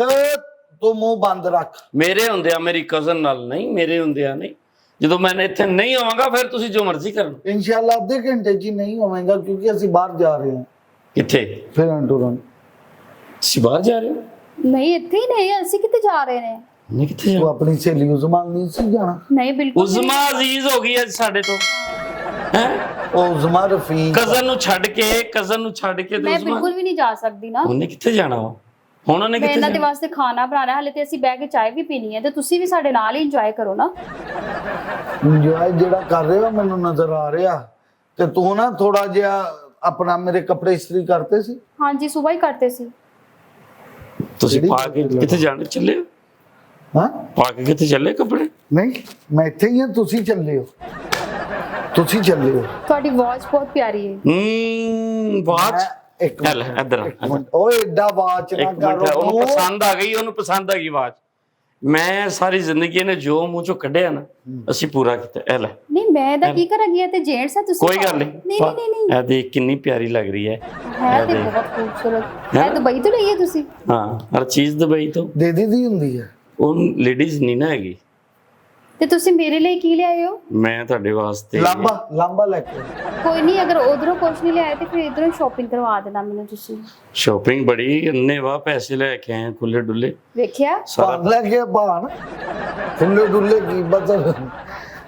ਤੂੰ ਮੂੰਹ ਬੰਦ ਰੱਖ। ਮੇਰੇ ਹੁੰਦਿਆ ਮੇਰੀ ਕਜ਼ਨ ਨਾਲ ਨਹੀਂ, ਮੇਰੇ ਹੁੰਦਿਆ ਨਹੀਂ। ਜਦੋਂ ਮੈਂ ਇੱਥੇ ਨਹੀਂ ਆਵਾਂਗਾ ਫਿਰ ਤੁਸੀਂ ਜੋ ਮਰਜ਼ੀ ਕਰਨਾ। ਇਨਸ਼ਾਅੱਲਾ ਅੱਧੇ ਘੰਟੇ 'ਚ ਨਹੀਂ ਹੋਵੇਗਾ, ਕਿਉਂਕਿ ਅਸੀਂ ਬਾਹਰ ਜਾ ਰਹੇ ਹਾਂ। ਕਿੱਥੇ? ਫਿਰਨ ਟੁਰਨ। ਤੁਸੀਂ ਬਾਹਰ ਜਾ ਰਹੇ ਹੋ? ਨਹੀਂ ਇੱਥੇ ਹੀ ਨਹੀਂ, ਅਸੀਂ ਕਿੱਥੇ ਜਾ ਰਹੇ ਨੇ? ਉਹਨੇ ਕਿੱਥੇ ਤੂੰ ਜਾਣਾ? ਆਪਣੀ ਸਹੇਲੀ ਉਜ਼ਮਾ ਨਹੀਂ ਸੀ ਜਾਣਾ? ਨਹੀਂ ਬਿਲਕੁਲ ਉਜ਼ਮਾ ਅਜ਼ੀਜ਼ ਹੋ ਗਈ ਅੱਜ ਸਾਡੇ ਤੋਂ ਹੈ। ਉਹ ਉਜ਼ਮਾ ਰਫੀਕ ਕਜ਼ਨ ਨੂੰ ਛੱਡ ਕੇ ਤੇ ਮੈਂ ਉਜ਼ਮਾ ਬਿਲਕੁਲ ਵੀ ਨਹੀਂ ਜਾ ਸਕਦੀ ਨਾ। ਉਹਨੇ ਕਿੱਥੇ ਜਾਣਾ ਵਾ? ਹੁਣ ਉਹਨੇ ਮੈਂ ਕਿੱਥੇ ਇਹਨਾਂ ਦੇ ਜਾਣਾ? ਵਾਸਤੇ ਖਾਣਾ ਬਣਾਉਣਾ, ਹਲੇ ਤੇ ਅਸੀਂ ਬਹਿ ਕੇ ਚਾਹ ਵੀ ਪੀਣੀ ਹੈ, ਤੇ ਤੁਸੀਂ ਵੀ ਸਾਡੇ ਨਾਲ ਹੀ ਇੰਜੋਏ ਕਰੋ ਨਾ। ਇੰਜੋਏ ਜਿਹੜਾ ਕਰ ਰਿਹਾ ਮੈਨੂੰ ਨਜ਼ਰ ਆ ਰਿਹਾ। ਤੇ ਤੂੰ ਨਾ ਥੋੜਾ ਜਿਹਾ ਆਪਣਾ ਮੇਰੇ ਕੱਪੜੇ ਇਸਤਰੀ ਕਰਤੇ ਸੀ। ਹਾਂਜੀ ਸੁਬਾਹ ਹੀ ਕਰਤੇ ਸੀ। ਤੁਸੀਂ ਕਿਹੜੀ ਪਾ ਕੇ ਕਿੱਥੇ ਜਾਣੇ ਚੱਲੇ ਹੋ? ਹਾਂ ਪਾ ਕੇ ਕਿੱਥੇ ਚੱਲੇ ਕੱਪੜੇ? ਨਹੀਂ ਮੈਂ ਇੱਥੇ ਹੀ ਹਾਂ, ਤੁਸੀਂ ਚੱਲੇ ਹੋ। ਤੁਹਾਡੀ ਵਾਚ ਬਹੁਤ ਪਿਆਰੀ ਹੈ। ਵਾਚ ਮੈਂ ਇੱਕ ਚੱਲ ਇੱਧਰ ਆ, ਇੱਕ ਮਿੰਟ ਓਏ ਏਡਾ ਵਾਚ ਨਾ ਇੱਕ ਮਿੰਟ ਕਰ। ਉਹਨੂੰ ਪਸੰਦ ਆ ਗਈ, ਵਾਚ। ਮੈਂ ਸਾਰੀ ਜ਼ਿੰਦਗੀ ਨੇ ਜੋ ਮੂੰਹ ਚੋਂ ਕੱਢਿਆ ਨਾ ਅਸੀਂ ਪੂਰਾ ਕੀਤਾ। ਇਹ ਲੈ ਨਹੀਂ ਮੈਂ ਤਾਂ ਕੀ ਕਰਾਂਗੀ, ਇਹ ਤੇ ਜੇਂਟਸ ਹੈ ਤੁਸੀਂ। ਕੋਈ ਗੱਲ ਨਹੀਂ ਨਹੀਂ। ਨਹੀਂ ਨਹੀਂ ਇਹ ਦੇਖ ਕਿੰਨੀ ਪਿਆਰੀ ਲੱਗ ਰਹੀ ਹੈ। ਹੈ ਤੇ ਬਹੁਤ ਖੂਬਸੂਰਤ ਹੈ। ਦੁਬਈ ਤੋਂ ਲਈ ਹੈ ਤੁਸੀਂ? ਹਾਂ, ਹਰ ਚੀਜ਼ ਦੁਬਈ ਤੋਂ। ਦੇ ਦੀ ਹੁੰਦੀ ਹੈ ਉਹ ਲੇਡੀਜ਼ ਨਹੀਂ ਨਾ ਹੈਗੀ। ਤੇ ਤੁਸੀਂ ਮੇਰੇ ਲਈ ਕੀ ਲਿਆਏ ਹੋ? ਮੈਂ ਤੁਹਾਡੇ ਵਾਸਤੇ ਲਾਂਬਾ ਲੈ ਕੇ। ਕੋਈ ਨਹੀਂ, ਅਗਰ ਉਧਰੋਂ ਕੁਝ ਨਹੀਂ ਲਿਆਏ ਤੇ ਫਿਰ ਇਧਰੋਂ ਸ਼ਾਪਿੰਗ ਕਰਵਾ ਦੇਣਾ ਮੈਨੂੰ ਤੁਸੀਂ। ਸ਼ਾਪਿੰਗ ਬੜੀ ਅੰਨੇਵਾਹ ਪੈਸੇ ਲੈ ਕੇ ਆਏ, ਖੁੱਲੇ ਡੁੱਲੇ ਵੇਖਿਆ ਭਾਨ ਲੈ ਕੇ ਭਾਨ ਖੁੱਲੇ ਡੁੱਲੇ ਕੀ ਬਦਲ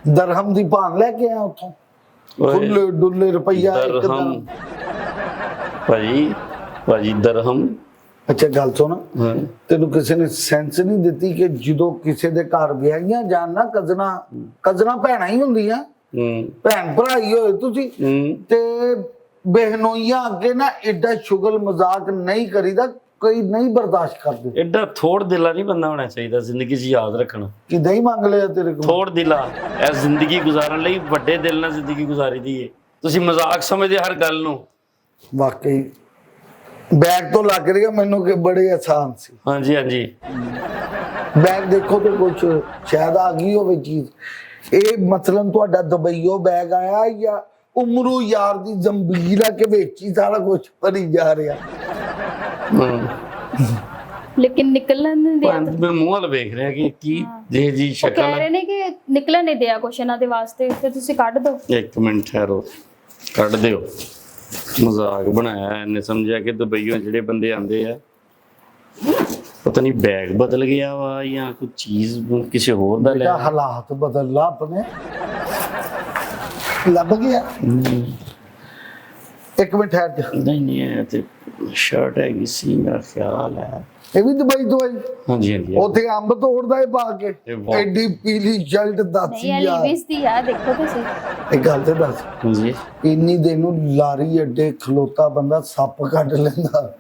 ਦਰਹਮ ਦੀ ਭਾਨ ਲੈ ਕੇ ਆ ਉੱਥੋਂ। ਖੁੱਲੇ ਡੁੱਲੇ ਰੁਪਈਆ ਦਰਹਮ ਭਾਜੀ ਦਰਹਮ। ਅੱਛਾ ਗੱਲ ਸੁਣ, ਹਾਂ ਤੈਨੂੰ ਕਿਸੇ ਨੇ ਸੈਂਸ ਨਹੀਂ ਦਿੱਤੀ ਕਿ ਜਦੋਂ ਕਿਸੇ ਦੇ ਘਰ ਵਿਆਹੀਆਂ ਜਾਣ ਨਾ ਕਜ਼ਨਾ ਭੈਣਾਂ ਹੀ ਹੁੰਦੀਆਂ, ਭੈਣ ਭਰਾ ਹੀ ਹੋਏ ਤੁਸੀਂ, ਤੇ ਬਹਿਨੋਈਆਂ ਅੱਗੇ ਨਾ ਐਡਾ ਸ਼ੁਗਲ ਮਜ਼ਾਕ ਨਹੀਂ ਕਰੀਦਾ, ਕੋਈ ਨਹੀਂ ਬਰਦਾਸ਼ਤ ਕਰਦੇ। ਐਡਾ ਥੋੜ ਦਿਲਾ ਨਹੀਂ ਬੰਦਾ ਹੋਣਾ ਚਾਹੀਦਾ ਜ਼ਿੰਦਗੀ 'ਚ, ਯਾਦ ਰੱਖਣਾ। ਕਿ ਨਹੀਂ ਮੰਗ ਲਿਆ ਤੇਰੇ ਕੋਲ ਥੋੜ ਦਿਲਾ ਇਹ ਜ਼ਿੰਦਗੀ ਗੁਜ਼ਾਰਨ ਲਈ ਵੱਡੇ ਦਿਲ ਨਾਲ ਜ਼ਿੰਦਗੀ ਗੁਜ਼ਾਰੀ ਦੀ ਏ। ਤੁਸੀਂ ਮਜ਼ਾਕ ਸਮਝਦੇ ਹਰ ਗੱਲ ਨੂੰ। ਵਾਕਈ ਬੈਗ ਤੋਂ ਲੱਗ ਰਿਹਾ ਮੈਨੂੰ ਕਿ ਬੜੇ ਆਸਾਨ ਸੀ। ਹਾਂਜੀ ਬੈਗ ਦੇਖੋ ਤੇ ਕੁਛ ਸ਼ਾਇਦ ਆ ਗਈ ਹੋਵੇ ਚੀਜ਼। ਇਹ ਮਤਲਬ ਤੁਹਾਡਾ ਦੁਬਈਓ ਬੈਗ ਆਇਆ ਜਾਂ ਉਮਰੂ ਯਾਰ ਦੀ ਜ਼ੰਬੀਰ ਆ ਕੇ ਵਿੱਚ ਹੀ ਸਾਰਾ ਕੁਝ ਭਰੀ ਜਾ ਰਿਹਾ? ਲੇਕਿਨ ਨਿਕਲਣ ਨਹੀਂ ਦਿਆ। ਮੈਂ ਮੂੰਹ ਵੱਲ ਵੇਖ ਰਿਹਾ ਕਿ ਕੀ ਜੇ ਜੀ ਉਹ ਸ਼ਕਲ ਕਹਿ ਰਹੇ ਨੇ ਕਿ ਨਿਕਲਣ ਨਹੀਂ ਦਿਆ ਕੁਛ ਇਹਨਾਂ ਦੇ ਵਾਸਤੇ, ਤੇ ਤੁਸੀਂ ਕੱਢ ਦਿਓ। ਇੱਕ ਮਿੰਟ ਠਹਿਰੋ, ਕੱਢ ਦਿਓ। ਮਜ਼ਾਕ ਬਣਾਇਆ ਇਹਨੇ, ਸਮਝਿਆ ਕਿ ਦੁਬਈਓਂ ਜਿਹੜੇ ਬੰਦੇ ਆਂਦੇ ਆ ਪਤਾ ਨਹੀਂ ਬੈਗ ਬਦਲ ਗਿਆ ਵਾ ਜਾਂ ਕੋਈ ਚੀਜ਼ ਕਿਸੇ ਹੋਰ ਦਾ ਲੈ। ਹਾਲਾਤ ਬਦਲ ਲਾ ਆਪਣੇ, ਲੱਭ ਗਿਆ। ਇੱਕ ਮਿੰਟ ਠਹਿਰ ਜਾ। ਨਹੀਂ ਇਹ ਤੇ ਸ਼ਰਟ ਹੈਗੀ ਸੀ ਮੇਰਾ ਖਿਆਲ ਹੈ। ਇਹ ਵੀ ਦੁਬਈ ਤੋਂ ਆਈ? ਹਾਂਜੀ ਉੱਥੇ ਅੰਬ ਤੋੜਦਾ ਹੈ ਪਾ ਕੇ, ਐਡੀ ਪੀਲੀ ਸ਼ਰਟ ਦੱਸ ਨਹੀਂ ਇਹ ਲੀਵਿਸ ਦੀ ਆ, ਦੇਖੋ ਤੁਸੀਂ। ਇਹ ਗੱਲ ਤੇ ਦੱਸ, ਹਾਂਜੀ ਇੰਨੀ ਦਿਨ ਨੂੰ ਲਾਰੀ ਅੱਡੇ ਖਲੋਤਾ ਬੰਦਾ ਸੱਪ ਕੱਢ ਲੈਂਦਾ।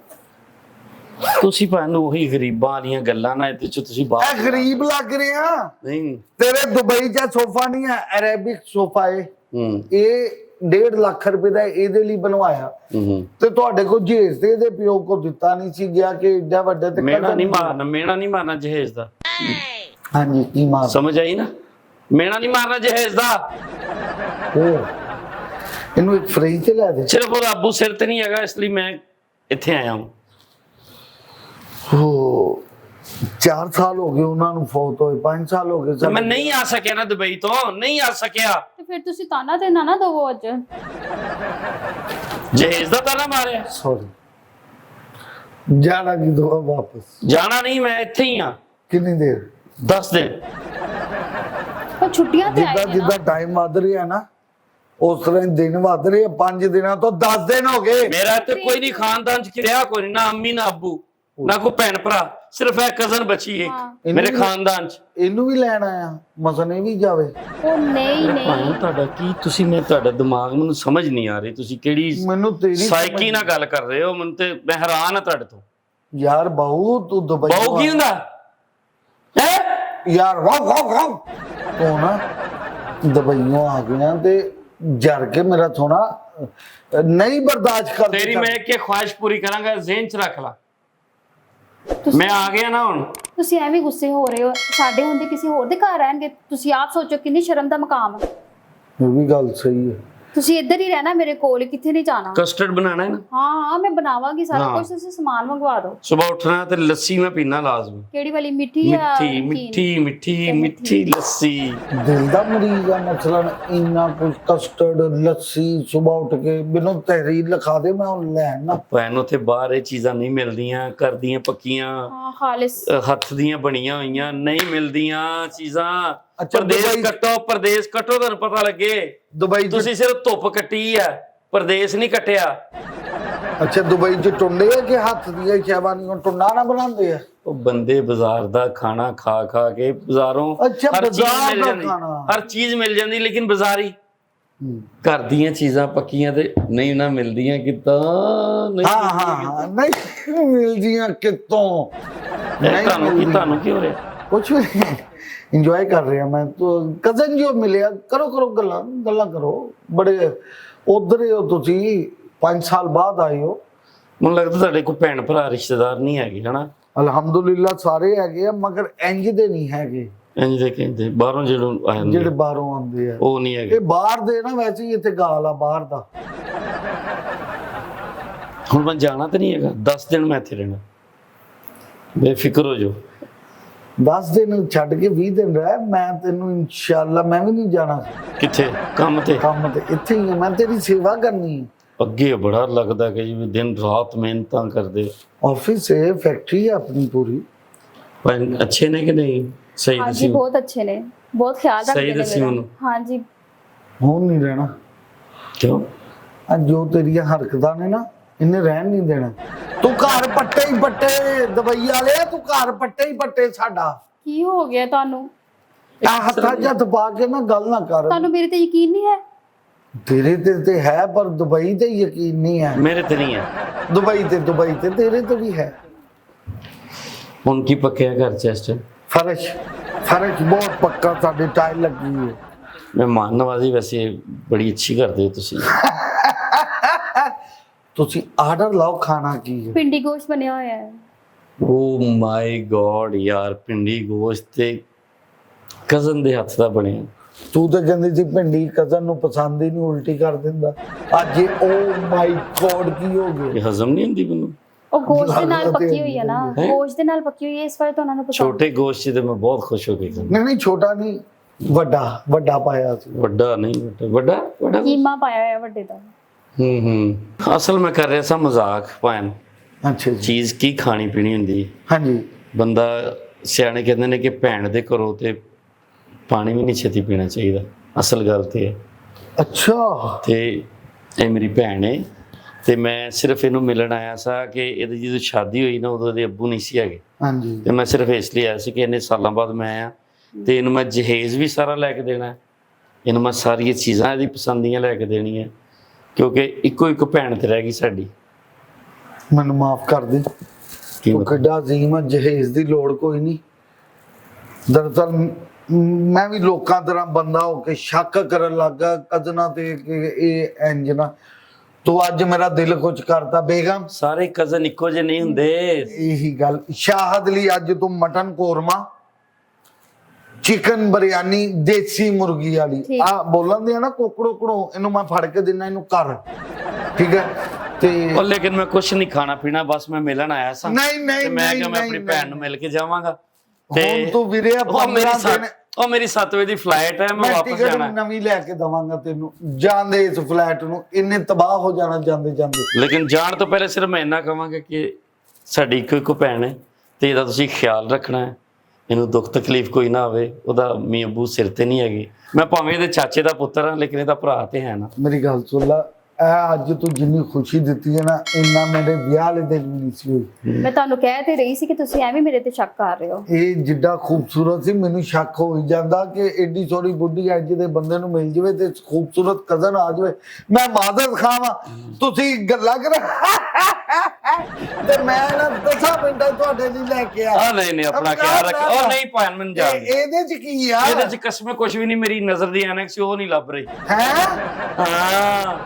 ਤੁਸੀਂ ਭਾਵੇਂ ਉਹੀ ਗਰੀਬਾਂ ਵਾਲੀਆਂ ਗੱਲਾਂ ਨਾ ਇਹਦੇ ਚ ਤੁਸੀਂ ਬਾਹਰ ਇਹ ਗਰੀਬ ਲੱਗ ਰਿਹਾ। ਨਹੀਂ। ਤੇਰੇ ਦੁਬਈ 'ਚ ਸੋਫਾ ਨਹੀਂ ਹੈ, ਅਰੇਬਿਕ ਸੋਫਾ ਹੈ। ਇਹ 1.5 ਲੱਖ ਰੁਪਏ ਦਾ ਇਹਦੇ ਲਈ ਬਣਵਾਇਆ, ਤੇ ਤੁਹਾਡੇ ਕੋਲ ਜਹੇਜ਼ ਤੇ ਇਹਦੇ ਪਿਓ ਕੋ ਦਿੱਤਾ ਨਹੀਂ ਸੀ ਗਿਆ ਕਿ ਏਡਾ ਵੱਡਾ। ਤੇ ਮੇਣਾ ਨਹੀਂ ਮਾਰਨਾ ਜਹੇਜ਼ ਦਾ। ਹਾਂਜੀ ਕੀ ਮਾਰ ਸਮਝ ਆਈ ਨਾ? ਮੇਣਾ ਨਹੀਂ ਮਾਰਨਾ ਜਹੇਜ਼ ਦਾ। ਇਹਨੂੰ ਇੱਕ ਫ੍ਰਿਜ ਤੇ ਲੈ ਦੇ। ਸਿਰਫ ਉਹ ਰੱਬੂ ਸਿਰ ਤੇ ਨਹੀਂ ਹੈਗਾ, ਇਸ ਲਈ ਮੈਂ ਇੱਥੇ ਆਇਆ ਹਾਂ। 4 ਸਾਲ ਹੋ ਗਏ ਉਹਨਾਂ ਨੂੰ ਫੌਤ ਹੋਏ, 5 ਸਾਲ ਹੋ ਗਏ। ਮੈਂ ਨਹੀਂ ਆ ਸਕਿਆ ਨਾ ਦੁਬਈ ਤੋਂ, ਨਹੀਂ ਆ ਸਕਿਆ। ਤੇ ਫਿਰ ਤੁਸੀਂ ਤਾਨਾ ਤੇ ਨਾ ਦਵੋ ਅੱਜ। ਜਹੇਜ਼ ਦਾ ਤਾਨਾ ਮਾਰਿਆ। ਸੌਰੀ, ਜਾਣਾ ਕਿ ਦੋ ਵਾਪਸ? ਜਾਣਾ ਨਹੀਂ, ਮੈਂ ਇੱਥੇ ਹੀ ਆ। ਕਿੰਨੀ ਦੇਰ? 10 ਦਿਨ। ਉਹ ਛੁੱਟੀਆਂ ਤੇ ਆਏ ਨੇ ਜਿੱਦਾਂ ਟਾਈਮ ਵੱਧ ਰਿਹਾ ਨਾ, ਉਸ ਤਰ੍ਹਾਂ ਦਿਨ ਵੱਧ ਰਹੇ। 5 ਦਿਨਾਂ ਤੋਂ 10 ਦਿਨ ਹੋ ਗਏ। ਮੇਰਾ ਤੇ ਕੋਈ ਨਹੀਂ ਖਾਨਦਾਨ ਚ ਕਿਰਿਆ, ਕੋਈ ਨਹੀਂ, ਨਾ ਅੰਮੀ ਨਾ ਅੱਬੂ ਨਾ ਕੋਈ ਭੈਣ ਭਰਾ, ਸਿਰਫ ਇਹ ਕਜ਼ਨ ਬਚੀ ਇੱਕ ਮੇਰੇ ਖਾਨਦਾਨ ਚ। ਇਹਨੂੰ ਵੀ ਲੈਣ ਆਇਆ, ਮਸਨ ਇਹ ਵੀ ਜਾਵੇ। ਉਹ ਨਹੀਂ ਤੁਹਾਡਾ ਕੀ, ਤੁਸੀਂ ਮੈਂ ਤੁਹਾਡਾ ਦਿਮਾਗ ਮੈਨੂੰ ਸਮਝ ਨਹੀਂ ਆ ਰਹੀ, ਤੁਸੀਂ ਕਿਹੜੀ ਮੈਨੂੰ ਤੇਰੀ ਸਾਈਕੀ ਨਾਲ ਗੱਲ ਕਰ ਰਹੇ ਹੋ? ਮੈਨੂੰ ਤੇ ਮੈਂ ਹੈਰਾਨ ਆ ਤੁਹਾਡੇ ਤੋਂ। ਯਾਰ ਬਾਹੂ ਤੂੰ ਦੁਬਈ ਬਾਹੂ ਕੀ ਹੁੰਦਾ ਹੈ ਯਾਰ? ਵਾਹ ਤੂੰ ਨਾ ਦੁਬਈੋਂ ਆ ਗਿਆ ਤੇ ਜਰ ਕੇ ਮੇਰਾ ਥੋੜਾ ਨਹੀਂ ਬਰਦਾਸ਼ਤ ਕਰ। ਤੇਰੀ ਮੈਂ ਇੱਕ ਖੁਆਇਸ਼ ਪੂਰੀ ਕਰਾਂਗਾ, ਜ਼ਿਹਨ ਚ ਰੱਖ ਲਾ। ਮੈਂ ਆ ਗਿਆ ਨਾ ਹੁਣ। ਤੁਸੀਂ ਐਵੇਂ ਗੁੱਸੇ ਹੋ ਰਹੇ ਹੋ, ਸਾਡੇ ਹੁੰਦੇ ਕਿਸੇ ਹੋਰ ਦੇ ਘਰ ਰਹਿਣਗੇ। ਤੁਸੀਂ ਆਪ ਸੋਚੋ ਕਿੰਨੀ ਸ਼ਰਮ ਦਾ ਮਕਾਮ ਹੈ। ਇਹ ਵੀ ਗੱਲ ਸਹੀ ਹੈ। ਤੁਸੀਂ ਇੱਧਰ ਹੀ ਰਹਿਣਾ ਮੇਰੇ ਕੋਲ, ਕਿੱਥੇ ਨਹੀਂ ਜਾਣਾ। ਕਸਟਰਡ ਬਣਾਣਾ ਹੈ ਨਾ? ਹਾਂ ਮੈਂ ਬਣਾਵਾਂਗੀ ਸਾਰਾ ਹਾਂ। ਕੁਝ, ਤੁਸੀਂ ਸਮਾਨ ਮੰਗਵਾ ਦਿਓ। ਸਵੇਰ ਉੱਠਣਾ ਤੇ ਲੱਸੀ ਮੈਂ ਪੀਣਾ ਲਾਜ਼ਮੀ। ਕਿਹੜੀ ਵਾਲੀ, ਮਿੱਠੀ ਜਾਂ ਮਿੱਠੀ ਨਮਕੀਨ? ਮਿੱਠੀ ਮਿੱਠੀ ਮਿੱਠੀ ਲੱਸੀ। ਦਿਲ ਦਾ ਮਰੀਜ਼ ਆ ਮਸਲਨ, ਇੰਨਾ ਕੁਝ ਕਸਟਰਡ ਲੱਸੀ ਸਵੇਰ ਉੱਠ ਕੇ ਮੈਨੂੰ ਤਹਿਰੀਰ ਲਿਖਾ ਦੇ, ਮੈਂ ਉਹ ਲੈਣ ਨਾ। ਭੈਣ ਉੱਥੇ ਬਾਹਰ ਇਹ ਚੀਜ਼ਾਂ ਨਹੀਂ ਮਿਲਦੀਆਂ, ਘਰ ਦੀਆਂ ਪੱਕੀਆਂ ਹਾਂ ਖਾਲਿਸ ਹੱਥ ਦੀਆਂ ਬਣੀਆਂ ਹੋਈਆਂ ਨਹੀਂ ਮਿਲਦੀਆਂ ਚੀਜ਼ਾਂ। ਅੱਛਾ, ਪ੍ਰਦੇਸ਼ ਕੱਟੋ, ਪ੍ਰਦੇਸ਼ ਕੱਟੋ, ਤੁਹਾਨੂੰ ਪਤਾ ਲੱਗੇ। ਦੁਬਈ ਤੁਸੀਂ ਸਿਰਫ ਧੁੱਪ ਕੱਟੀ ਆ, ਪ੍ਰਦੇਸ਼ ਨਹੀਂ ਕੱਟਿਆ। ਅੱਛਾ, ਦੁਬਈ ਚ ਟੁੰਡੇ ਆ ਕਿ ਹੱਥ ਦੀਆਂ ਸ਼ੈਵਾਨੀਆਂ ਟੁੰਡਾ ਨਾ ਬਣਾਉਂਦੇ ਆ? ਉਹ ਬੰਦੇ ਬਾਜ਼ਾਰ ਦਾ ਖਾਣਾ ਖਾ ਖਾ ਕੇ ਬਾਜ਼ਾਰੋਂ ਅੱਛਾ, ਹਰ ਚੀਜ਼ ਬਾਜ਼ਾਰ ਮਿਲ ਦਾ ਜਾਂਦੀ, ਖਾਣਾ। ਹਰ ਚੀਜ਼ ਮਿਲ ਜਾਂਦੀ, ਲੇਕਿਨ ਬਾਜ਼ਾਰੀ ਘਰ ਦੀਆਂ ਚੀਜ਼ਾਂ ਪੱਕੀਆਂ ਤੇ ਨਹੀਂ ਨਾ ਮਿਲਦੀਆਂ ਕਿਤੋਂ। ਨਹੀਂ ਹਾਂ ਹਾਂ ਹਾਂ, ਨਹੀਂ ਮਿਲਦੀਆਂ ਕਿਤੋਂ। ਤੁਹਾਨੂੰ ਕੀ ਹੋ ਰਿਹਾ? ਕੁਛ ਵੀ ਇੰਜੋਏ ਕਰ ਰਿਹਾ ਮੈਂ। ਕਜ਼ਨ ਜੋ ਮਿਲਿਆ, ਕਰੋ ਕਰੋ ਗੱਲਾਂ ਗੱਲਾਂ ਕਰੋ। ਬੜੇ ਉਧਰ ਹੀ ਹੋ ਤੁਸੀਂ, 5 ਸਾਲ ਬਾਅਦ ਆਏ ਹੋ। ਮੈਨੂੰ ਲੱਗਦਾ ਤੁਹਾਡੇ ਕੋਈ ਭੈਣ ਭਰਾ ਰਿਸ਼ਤੇਦਾਰ ਨਹੀਂ ਹੈਗੇ ਹਨਾ? ਅਲਹਮਦੁਲਿਲਾ ਸਾਰੇ ਹੈਗੇ ਆ, ਮਗਰ ਇੰਜ ਦੇ ਨਹੀਂ ਹੈਗੇ ਇੰਜ ਦੇ ਕਹਿੰਦੇ ਬਾਹਰੋਂ ਜਿਹੜੇ ਆ ਜਾਂਦੇ ਜਿਹੜੇ ਬਾਹਰੋਂ ਆਉਂਦੇ ਆ। ਉਹ ਨਹੀਂ ਹੈਗੇ। ਇਹ ਬਾਹਰ ਦੇ ਨਾ, ਵੈਸੇ ਹੀ ਇੱਥੇ ਗਾਲ ਆ ਬਾਹਰ ਦਾ। ਹੁਣ ਮੈਂ ਜਾਣਾ ਤਾਂ ਨਹੀਂ ਹੈਗਾ, 10 ਦਿਨ ਮੈਂ ਇੱਥੇ ਰਹਿਣਾ, ਬੇਫਿਕਰ ਹੋ ਜਾਓ। 10 ਦਿਨ ਛੱਡ ਕੇ 20 ਦਿਨ ਰਹਿ, ਮੈਂ ਤੈਨੂੰ ਇਨਸ਼ਾਅੱਲਾ, ਮੈਂ ਵੀ ਨਹੀਂ ਜਾਣਾ ਕਿੱਥੇ? ਕੰਮ ਤੇ? ਕੰਮ ਤੇ ਇੱਥੇ ਹੀ ਆ, ਮੈਂ ਤੇਰੀ ਸੇਵਾ ਕਰਨੀ ਹੈ। ਅੱਗੇ ਬੜਾ ਲੱਗਦਾ ਕਿ ਜਿਵੇਂ ਦਿਨ ਰਾਤ ਮਿਹਨਤਾਂ ਕਰਦੇ। ਆਫਿਸ ਹੈ, ਫੈਕਟਰੀ ਹੈ ਆਪਣੀ ਪੂਰੀ। ਪਰ ਅੱਛੇ ਨੇ ਕਿ ਨਹੀਂ? ਸਹੀ ਹਾਂਜੀ ਦੱਸੀ। ਬਹੁਤ ਅੱਛੇ ਨੇ, ਬਹੁਤ ਖਿਆਲ ਰੱਖਦੇ ਸਹੀ ਨੇ ਦੱਸੀ ਮੇਰਾ। ਮੈਨੂੰ। ਹਾਂਜੀ ਹੁਣ ਨਹੀਂ ਰਹਿਣਾ। ਕਿਉਂ? ਆ ਜੋ ਤੇਰੀਆਂ ਹਰਕਤਾਂ ਨੇ ਨਾ, ਇਹਨੇ ਰਹਿਣ ਨਹੀਂ ਦੇਣਾ। ਤੂੰ ਘਰ ਪੱਟੇ ਹੀ ਪੱਟੇ, ਦੁਬਈ ਵਾਲਿਆ, ਤੂੰ ਘਰ ਪੱਟੇ ਹੀ ਪੱਟੇ ਸਾਡਾ। ਕੀ ਹੋ ਗਿਆ ਤੁਹਾਨੂੰ? ਆ ਹੱਥਾਂ 'ਚ ਹੱਥ ਪਾ ਕੇ ਨਾ ਗੱਲ ਨਾ ਕਰ। ਤੁਹਾਨੂੰ ਮੇਰੇ ਤੇ ਯਕੀਨ ਨਹੀਂ ਹੈ? ਤੇਰੇ ਤੇ ਹੈ, ਪਰ ਦੁਬਈ ਤੇ ਯਕੀਨ ਨਹੀਂ ਹੈ। ਮੇਰੇ ਤੇ ਨਹੀਂ ਹੈ। ਦੁਬਈ ਤੇ ਤੇਰੇ ਤੇ ਵੀ ਹੈ। ਹੁਣ ਕੀ ਪੱਕਿਆ ਘਰ ਚ ਇਸ ਟਾਈਮ? ਫਰਸ਼ ਬਹੁਤ ਪੱਕਾ, ਸਾਡੇ ਟਾਈਲ ਲੱਗੀ ਹੈ। ਮਹਿਮਾਨ ਨਵਾਜ਼ੀ ਵੈਸੇ ਬੜੀ ਅੱਛੀ ਕਰਦੇ ਹੋ ਤੁਸੀਂ। ਤੁਸੀਂ ਆਰਡਰ ਲਾਓ, ਖਾਣਾ ਕੀ ਹੈ? ਪਿੰਡੀ ਗੋਸ਼ਤ ਬਣਿਆ ਹੋਇਆ ਹੈ। ਓ ਮਾਈ ਗॉड ਯਾਰ, ਪਿੰਡੀ ਗੋਸ਼ਤ ਤੇ ਕਜ਼ਨ ਦੇ ਹੱਥ ਦਾ ਬਣਿਆ। ਤੂੰ ਤਾਂ ਕਹਿੰਦੀ ਸੀ ਭਿੰਡੀ ਕਜ਼ਨ ਨੂੰ ਪਸੰਦ ਹੀ ਨਹੀਂ, ਉਲਟੀ ਕਰ ਦਿੰਦਾ। ਅੱਜ ਓ ਮਾਈ ਗॉड ਕੀ ਹੋ ਗਿਆ? ਇਹ ਹਜ਼ਮ ਨਹੀਂ ਹੁੰਦੀ ਮੈਨੂੰ। ਉਹ ਗੋਸ਼ਤ ਦੇ ਨਾਲ ਪੱਕੀ ਹੋਈ ਹੈ ਨਾ, ਗੋਸ਼ਤ ਦੇ ਨਾਲ ਪੱਕੀ ਹੋਈ ਹੈ, ਇਸ ਵਾਰ ਤਾਂ ਉਹਨਾਂ ਨੂੰ ਪਸੰਦ। ਛੋਟੇ ਗੋਸ਼ਤ ਤੇ ਮੈਂ ਬਹੁਤ ਖੁਸ਼ ਹੋ ਕੇ ਖਾਂਦਾ। ਨਹੀਂ ਛੋਟਾ ਨਹੀਂ, ਵੱਡਾ ਪਾਇਆ ਸੀ। ਵੱਡਾ ਨਹੀਂ, ਵੱਡਾ ਕੀਮਾ ਪਾਇਆ ਹੋਇਆ ਵੱਡੇ ਦਾ। ਅਸਲ ਮੈਂ ਕਰ ਰਿਹਾ ਸਾਂ ਮਜ਼ਾਕ ਭਾਣ। ਅੱਛਾ ਜੀ। ਚੀਜ਼ ਕੀ ਖਾਣੀ ਪੀਣੀ ਹੁੰਦੀ। ਹਾਂਜੀ। ਬੰਦਾ ਸਿਆਣੇ ਕਹਿੰਦੇ ਨੇ ਕਿ ਭੈਣ ਦੇ ਘਰੋਂ ਤੇ ਪਾਣੀ ਵੀ ਨਹੀਂ ਛੇਤੀ ਪੀਣਾ ਚਾਹੀਦਾ। ਅਸਲ ਗੱਲ ਤੇ ਹੈ। ਅੱਛਾ। ਤੇ ਇਹ ਮੇਰੀ ਭੈਣ ਹੈ ਤੇ ਮੈਂ ਸਿਰਫ ਇਹਨੂੰ ਮਿਲਣ ਆਇਆ ਸਾਂ ਕਿ ਇਹਦੀ ਜਦੋਂ ਸ਼ਾਦੀ ਹੋਈ ਨਾ, ਉਦੋਂ ਦੇ ਅੱਬੂ ਨਹੀਂ ਸੀ ਹੈਗੇ। ਹਾਂਜੀ। ਤੇ ਮੈਂ ਸਿਰਫ ਇਸ ਲਈ ਆਇਆ ਸੀ ਕਿ ਇੰਨੇ ਸਾਲਾਂ ਬਾਅਦ ਮੈਂ ਆਇਆ ਤੇ ਇਹਨੂੰ ਮੈਂ ਜਹੇਜ਼ ਵੀ ਸਾਰਾ ਲੈ ਕੇ ਦੇਣਾ, ਇਹਨੂੰ ਮੈਂ ਸਾਰੀਆਂ ਚੀਜ਼ਾਂ ਇਹਦੀ ਪਸੰਦ ਦੀਆਂ ਲੈ ਕੇ ਦੇਣੀਆਂ, ਕਿਉਂਕਿ ਇੱਕੋ ਇੱਕ ਭੈਣ ਤੇ ਰਹਿ ਗਈ ਸਾਡੀ। ਮੈਨੂੰ ਮਾਫ ਕਰ ਦੇ। ਤੂੰ ਕਿੱਡਾ ਅਜ਼ੀਮ, ਜਹੇਜ਼ ਦੀ ਲੋੜ ਕੋਈ ਨਹੀਂ। ਦਰਅਸਲ ਮੈਂ ਵੀ ਲੋਕਾਂ ਤਰ੍ਹਾਂ ਬੰਦਾ ਹੋ ਕੇ ਸ਼ੱਕ ਕਰਨ ਲੱਗਾ ਕਜ਼ਨਾਂ ਤੇ ਕਿ ਇਹ ਇੰਜ ਨਾ। ਤੂੰ ਅੱਜ ਮੇਰਾ ਦਿਲ ਕੁਝ ਕਰਤਾ ਬੇਗਮ। ਸਾਰੇ ਕਜ਼ਨ ਇੱਕੋ ਜਿਹੇ ਨਹੀਂ ਹੁੰਦੇ। ਇਹੀ ਗੱਲ। ਸ਼ਾਹਦ ਲਈ ਅੱਜ ਤੂੰ ਮਟਨ ਕੋਰਮਾ, ਚਿਕਨ ਬਿਰਿਆਨੀ ਦੇਸੀ ਮੁਰਗੀ ਵਾਲੀ ਆ ਬੋਲਣ ਦੇ ਨਾ, ਕੋਕੜੋ ਇਹਨੂੰ ਮੈਂ ਫੜ ਕੇ ਦਿਨਾ, ਇਹਨੂੰ ਕਰ ਠੀਕ ਹੈ। ਤੇ ਉਹ ਲੇਕਿਨ ਮੈਂ ਕੁਝ ਨਹੀਂ ਖਾਣਾ ਪੀਣਾ, ਬਸ ਮੈਂ ਮਿਲਣ ਆਇਆ ਸਾਂ। ਨਹੀਂ ਮੈਂ ਕਿਹਾ ਮੈਂ ਆਪਣੀ ਭੈਣ ਨੂੰ ਮਿਲ ਕੇ ਜਾਵਾਂਗਾ। ਹੁਣ ਤੂੰ ਵੀਰੇ ਉਹ ਮੇਰੀ 7 ਵਜੇ ਦੀ ਫਲਾਈਟ ਹੈ, ਮੈਂ ਵਾਪਸ ਜਾਣਾ। ਨਵੀਂ ਲੈ ਕੇ ਦਵਾਂਗਾ ਤੈਨੂੰ। ਜਾਂਦੇ ਇਸ ਫਲੈਟ ਨੂੰ, ਇੰਨੇ ਤਬਾਹ ਹੋ ਜਾਣਾ ਜਾਂਦੇ ਜਾਂਦੇ। ਲੇਕਿਨ ਜਾਣ ਤੋਂ ਪਹਿਲੇ ਸਿਰਫ ਮੈਂ ਇੰਨਾ ਕਹਾਂਗਾ ਕਿ ਸਾਡੀ ਇੱਕੋ ਭੈਣ ਹੈ ਤੇ ਇਹਦਾ ਤੁਸੀਂ ਖਿਆਲ ਰੱਖਣਾ ਹੈ। ਇਹਨੂੰ ਦੁੱਖ ਤਕਲੀਫ ਕੋਈ ਨਾ ਆਵੇ। ਉਹਦਾ ਮੀਆਂ ਅੱਬੂ ਸਿਰ ਤੇ ਨਹੀਂ ਹੈਗੇ। ਮੈਂ ਭਾਵੇਂ ਇਹਦੇ ਚਾਚੇ ਦਾ ਪੁੱਤਰ ਹਾਂ, ਲੇਕਿਨ ਇਹਦਾ ਭਰਾ ਤੇ ਹੈ ਨਾ। ਮੇਰੀ ਗੱਲ ਸੁਣ ਲਾ, ਅੱਜ ਤੂੰ ਜਿੰਨੀ ਖੁਸ਼ੀ ਦਿੱਤੀ ਹੈ ਨਾ, ਇੰਨਾ ਮੇਰੇ ਵਿਆਹ ਵਾਲੇ ਦਿਨ ਵੀ ਨਹੀਂ ਸੀ ਹੋਈ। ਮੈਂ ਤੁਹਾਨੂੰ ਕਹਿ ਤੇ ਰਹੀ ਸੀ ਕਿ ਤੁਸੀਂ ਐਵੇਂ ਮੇਰੇ ਤੇ ਸ਼ੱਕ ਕਰ ਰਹੇ ਹੋ। ਇਹ ਜਿੱਡਾ ਖੂਬਸੂਰਤ ਸੀ, ਮੈਨੂੰ ਸ਼ੱਕ ਹੋ ਹੀ ਜਾਂਦਾ ਕਿ ਐਡੀ ਸੋਹਣੀ ਬੁੱਢੀ ਅੱਜ ਦੇ ਬੰਦੇ ਨੂੰ ਮਿਲ ਜਾਵੇ ਤੇ ਖੂਬਸੂਰਤ ਕਜ਼ਨ ਆ ਜਾਵੇ। ਮੈਂ ਮਾਜ਼ਰ ਖਾਵਾਂ, ਤੁਸੀਂ ਗੱਲਾਂ ਕਰ ਤੇ ਮੈਂ ਨਾ 10 ਮਿੰਟਾਂ ਤੁਹਾਡੇ ਲਈ ਲੈ ਕੇ ਆ। ਨਹੀਂ ਆਪਣਾ ਖਿਆਲ ਰੱਖ। ਉਹ ਨਹੀਂ ਭਾਣ ਮੈਨੂੰ ਜਾਣ। ਇਹਦੇ ਚ ਕੀ ਆ? ਇਹਦੇ ਚ ਕਸਮ ਕੁਝ ਵੀ ਨਹੀਂ, ਮੇਰੀ ਨਜ਼ਰ ਦੀ ਐਨਕ ਸੀ ਉਹ ਨਹੀਂ ਲੱਭ ਰਹੀ ਹੈ। ਹਾਂ